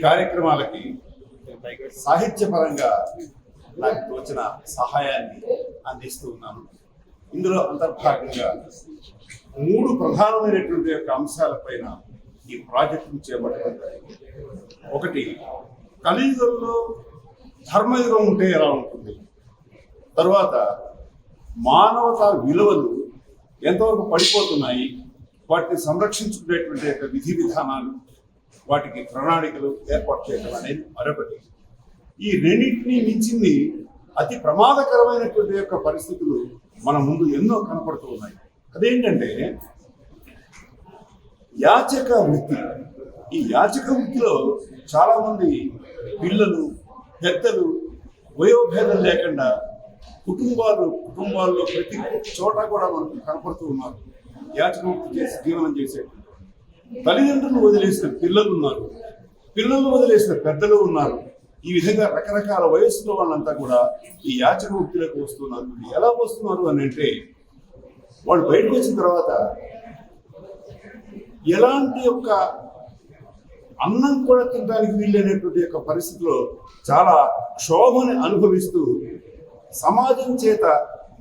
కార్యక్రమాలకి సాహిత్యపరంగా నాకు తోచిన సహాయాన్ని అందిస్తూ ఉన్నాను. ఇందులో అంతర్భాగంగా 3 ప్రధానమైనటువంటి యొక్క అంశాలపైన ఈ ప్రాజెక్టును చేపట్టడం జరిగింది. ఒకటి, కలియుగంలో ధర్మయుగం ఉంటే ఎలా ఉంటుంది, తర్వాత మానవతా విలువలు ఎంతవరకు పడిపోతున్నాయి, వాటిని సంరక్షించుకునేటువంటి యొక్క విధి విధానాలు, వాటికి ప్రణాళికలు ఏర్పాటు చేయడం అనేది మరొకటి. ఈ రెండింటినీ మించింది అతి ప్రమాదకరమైనటువంటి యొక్క పరిస్థితులు మన ముందు ఎన్నో కనపడుతూ ఉన్నాయి. అదేంటంటే యాచక వృత్తి. ఈ యాచక వృత్తిలో చాలామంది పిల్లలు, పెద్దలు వయోభేదం లేకుండా కుటుంబాల్లో ప్రతి చోట కూడా మనకు కనపడుతూ ఉన్నారు. యాచక వృత్తి చేసి జీవనం చేసే తల్లిదండ్రులు వదిలేసిన పిల్లలు ఉన్నారు, పిల్లలు వదిలేసిన పెద్దలు ఉన్నారు. ఈ విధంగా రకరకాల వయస్సులో వాళ్ళంతా కూడా ఈ యాచక వృత్తిలోకి వస్తున్నారు. ఎలా వస్తున్నారు అని అంటే, వాళ్ళు బయటకు వచ్చిన తర్వాత ఎలాంటి యొక్క అన్నం కూడా తినడానికి వీలైనటువంటి యొక్క పరిస్థితిలో చాలా క్షోభని అనుభవిస్తూ సమాజం చేత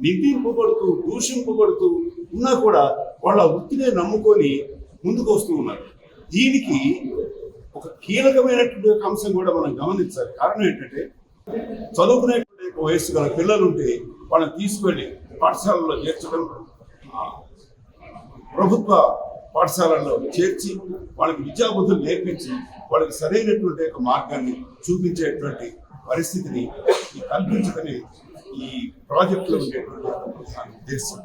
నిందింపబడుతూ దూషింపబడుతూ ఉన్నా కూడా వాళ్ళ వృత్తినే నమ్ముకొని ముందుకు వస్తూ ఉన్నారు. దీనికి ఒక కీలకమైనటువంటి ఒక అంశం కూడా మనం గమనించాలి. కారణం ఏంటంటే, చదువుకునేటువంటి వయస్సు గల పిల్లలు ఉంటే వాళ్ళని తీసుకెళ్ళి పాఠశాలలో చేర్చడం, ప్రభుత్వ పాఠశాలల్లో చేర్చి వాళ్ళకి విద్యాబుద్ధులు నేర్పించి వాళ్ళకి సరైనటువంటి ఒక మార్గాన్ని చూపించేటువంటి పరిస్థితిని కల్పించడమే ఈ ప్రాజెక్టులో ఉండేటువంటి ఉద్దేశం.